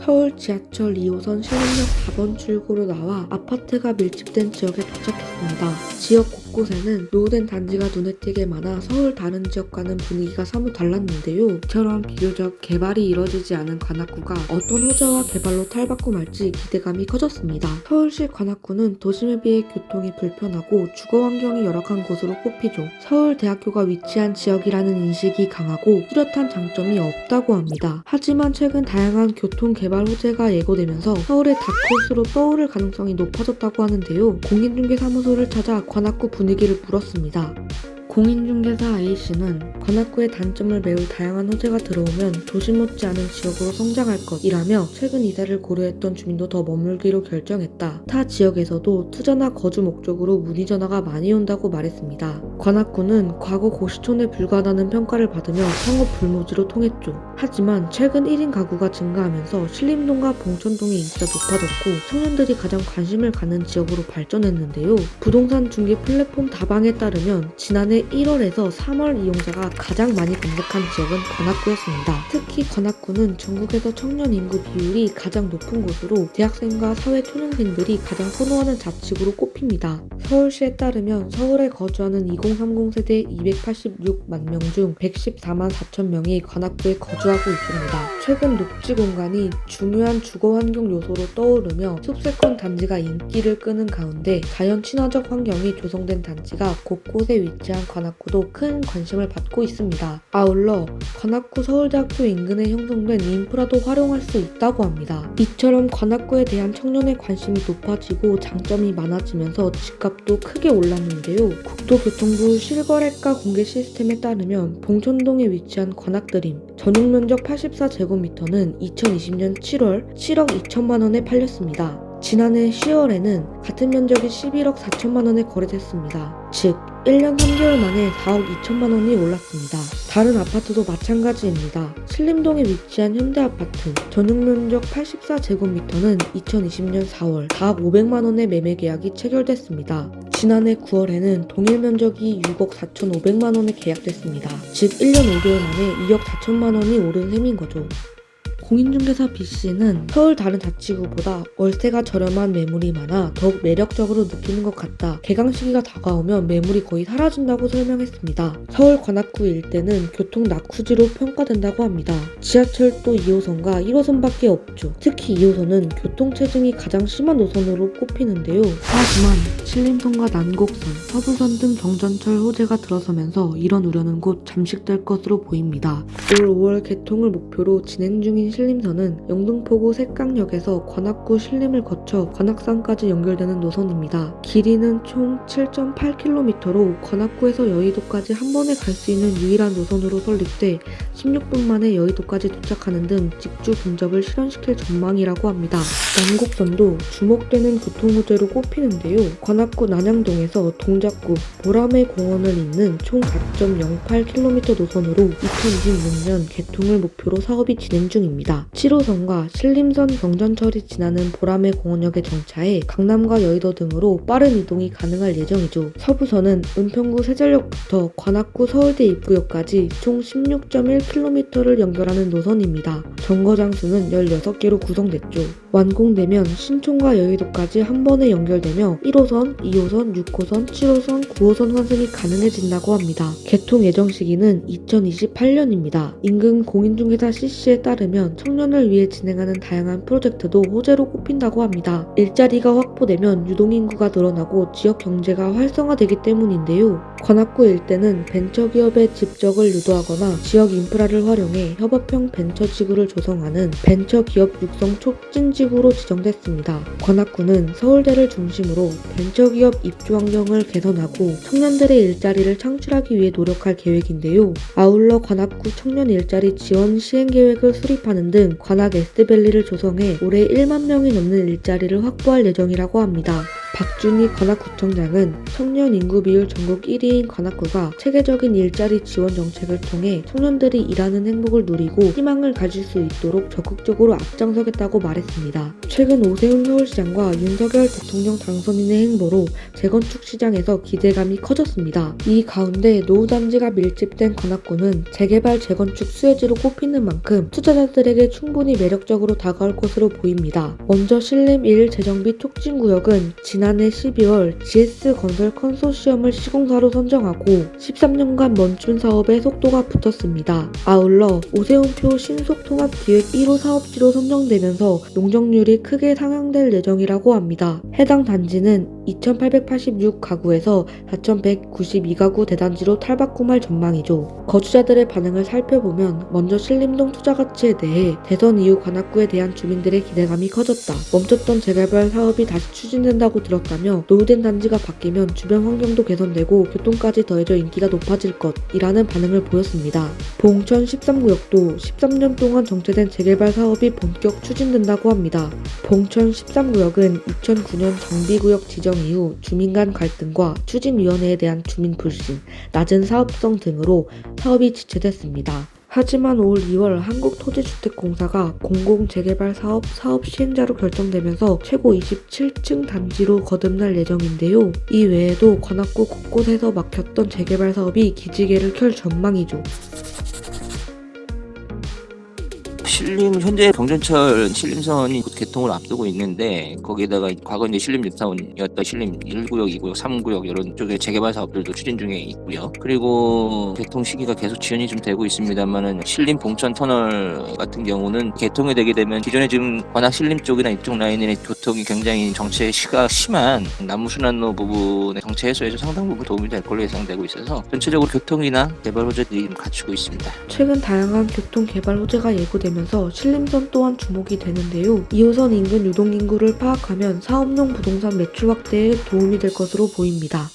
서울 지하철 2호선 신림역 4번 출구로 나와 아파트가 밀집된 지역에 도착했습니다. 지역 곳곳에는 노후된 단지가 눈에 띄게 많아 서울 다른 지역과는 분위기가 사뭇 달랐는데요. 이처럼 비교적 개발이 이뤄지지 않은 관악구가 어떤 호재와 개발로 탈바꿈 할지 기대감이 커졌습니다. 서울시 관악구는 도심에 비해 교통이 불편하고 주거 환경이 열악한 곳으로 꼽히죠. 서울대학교가 위치한 지역이라는 인식이 강하고 뚜렷한 장점이 없다고 합니다. 하지만 최근 다양한 교통 개발 호재가 예고되면서 서울의 다크호스로 떠오를 가능성이 높아졌다고 하는데요. 공인중개사무소를 찾아 관악구 분위기를 물었습니다. 공인중개사 A씨는 관악구의 단점을 매우 다양한 호재가 들어오면 도심 못지않은 지역으로 성장할 것이라며 최근 이사를 고려했던 주민도 더 머물기로 결정했다. 타 지역에서도 투자나 거주 목적으로 문의 전화가 많이 온다고 말했습니다. 관악구는 과거 고시촌에 불과하다는 평가를 받으며 상업 불모지로 통했죠. 하지만 최근 1인 가구가 증가하면서 신림동과 봉천동의 인기가 높아졌고 청년들이 가장 관심을 갖는 지역으로 발전했는데요. 부동산 중개 플랫폼 다방에 따르면 지난해 1월에서 3월 이용자가 가장 많이 검색한 지역은 관악구였습니다. 특히 관악구는 전국에서 청년 인구 비율이 가장 높은 곳으로 대학생과 사회초년생들이 가장 선호하는 자치구로 꼽힙니다. 서울시에 따르면 서울에 거주하는 2030 세대 286만 명 중 114만 4천 명이 관악구에 거주하고 있습니다. 최근 녹지 공간이 중요한 주거 환경 요소로 떠오르며 숲세권 단지가 인기를 끄는 가운데 자연 친화적 환경이 조성된 단지가 곳곳에 위치한 관악구도 큰 관심을 받고 있습니다. 아울러 관악구 서울대학교 인근에 형성된 인프라도 활용할 수 있다고 합니다. 이처럼 관악구에 대한 청년의 관심이 높아지고 장점이 많아지면서 집값도 크게 올랐는데요. 국토교통부 실거래가 공개 시스템에 따르면 봉천동에 위치한 관악드림 전용면적 84제곱미터는 2020년 7월 7억 2천만 원에 팔렸습니다. 지난해 10월에는 같은 면적이 11억 4천만 원에 거래됐습니다. 즉 1년 3개월 만에 4억 2천만 원이 올랐습니다. 다른 아파트도 마찬가지입니다. 신림동에 위치한 현대아파트 전용면적 84제곱미터는 2020년 4월 4억 5백만 원의 매매 계약이 체결됐습니다. 지난해 9월에는 동일 면적이 6억 4,500만 원에 계약됐습니다. 즉 1년 5개월 만에 2억 4천만 원이 오른 셈인 거죠. 공인중개사 B씨는 서울 다른 자치구보다 월세가 저렴한 매물이 많아 더욱 매력적으로 느끼는 것 같다. 개강 시기가 다가오면 매물이 거의 사라진다고 설명했습니다. 서울 관악구 일대는 교통 낙후지로 평가된다고 합니다. 지하철도 2호선과 1호선밖에 없죠. 특히 2호선은 교통체증이 가장 심한 노선으로 꼽히는데요. 하지만 신림동과 난곡선, 서부선 등 경전철 호재가 들어서면서 이런 우려는 곧 잠식될 것으로 보입니다. 올 5월 개통을 목표로 진행 중인 신림선은 영등포구 색강역에서 관악구 신림을 거쳐 관악산까지 연결되는 노선입니다. 길이는 총 7.8km로 관악구에서 여의도까지 한 번에 갈 수 있는 유일한 노선으로 설립돼 16분 만에 여의도까지 도착하는 등 직주 근접을 실현시킬 전망이라고 합니다. 난곡선도 주목되는 교통호재로 꼽히는데요. 관악구 난양동에서 동작구 보라매 공원을 잇는 총 4.08km 노선으로 2026년 개통을 목표로 사업이 진행 중입니다. 7호선과 신림선 경전철이 지나는 보라매 공원역에 정차해 강남과 여의도 등으로 빠른 이동이 가능할 예정이죠. 서부선은 은평구 세전역부터 관악구 서울대 입구역까지 총 16.1km를 연결하는 노선입니다. 정거장수는 16개로 구성됐죠. 완공되면 신촌과 여의도까지 한 번에 연결되며 1호선, 2호선, 6호선, 7호선, 9호선 환승이 가능해진다고 합니다. 개통 예정 시기는 2028년입니다. 인근 공인중개사 C씨에 따르면 청년을 위해 진행하는 다양한 프로젝트도 호재로 꼽힌다고 합니다. 일자리가 확보되면 유동인구가 늘어나고 지역 경제가 활성화되기 때문인데요. 관악구 일대는 벤처기업의 집적을 유도하거나 지역 인프라를 활용해 협업형 벤처지구를 조성하는 벤처기업 육성 촉진지구로 지정됐습니다. 관악구는 서울대를 중심으로 벤처기업 입주 환경을 개선하고 청년들의 일자리를 창출하기 위해 노력할 계획인데요. 아울러 관악구 청년 일자리 지원 시행 계획을 수립하는 등 관악 S밸리를 조성해 올해 1만 명이 넘는 일자리를 확보할 예정이라고 합니다. 박준희 관악구청장은 청년 인구 비율 전국 1위인 관악구가 체계적인 일자리 지원 정책을 통해 청년들이 일하는 행복을 누리고 희망을 가질 수 있도록 적극적으로 앞장서겠다고 말했습니다. 최근 오세훈 서울시장과 윤석열 대통령 당선인의 행보로 재건축 시장에서 기대감이 커졌습니다. 이 가운데 노후단지가 밀집된 관악구는 재개발 재건축 수혜지로 꼽히는 만큼 투자자들에게 충분히 매력적으로 다가올 것으로 보입니다. 먼저 신림 1 재정비 촉진구역은 지난해 12월 GS건설 컨소시엄을 시공사로 선정하고 13년간 멈춘 사업에 속도가 붙었습니다. 아울러 오세훈표 신속통합기획 1호 사업지로 선정되면서 용적률이 크게 상향될 예정이라고 합니다. 해당 단지는 2,886가구에서 4,192가구 대단지로 탈바꿈할 전망이죠. 거주자들의 반응을 살펴보면 먼저 신림동 투자가치에 대해 대선 이후 관악구에 대한 주민들의 기대감이 커졌다. 멈췄던 재개발 사업이 다시 추진된다고 들었다며 노후된 단지가 바뀌면 주변 환경도 개선되고 교통까지 더해져 인기가 높아질 것이라는 반응을 보였습니다. 봉천 13구역도 13년 동안 정체된 재개발 사업이 본격 추진된다고 합니다. 봉천 13구역은 2009년 정비구역 지정 이후 주민 간 갈등과 추진위원회에 대한 주민 불신, 낮은 사업성 등으로 사업이 지체됐습니다. 하지만 올 2월 한국토지주택공사가 공공재개발 사업 시행자로 결정되면서 최고 27층 단지로 거듭날 예정인데요. 이 외에도 관악구 곳곳에서 막혔던 재개발 사업이 기지개를 켤 전망이죠. 신림 현재 경전철 신림선이 곧 개통을 앞두고 있는데 거기에다가 과거 이제 신림 뉴타운이었던 신림 1구역, 2구역, 3구역 이런 쪽에 재개발 사업들도 추진 중에 있고요. 그리고 개통 시기가 계속 지연이 좀 되고 있습니다만은 신림 봉천 터널 같은 경우는 개통이 되게 되면 기존에 지금 관악 신림 쪽이나 이쪽 라인의 교통이 굉장히 정체 시가 심한 남부순환로 부분의 정체 해소에서 상당 부분 도움이 될 걸로 예상되고 있어서 전체적으로 교통이나 개발 호재들이 좀 갖추고 있습니다. 최근 다양한 교통 개발 호재가 예고되면서 신림선 또한 주목이 되는데요. 2호선 인근 유동인구를 파악하면 사업용 부동산 매출 확대에 도움이 될 것으로 보입니다.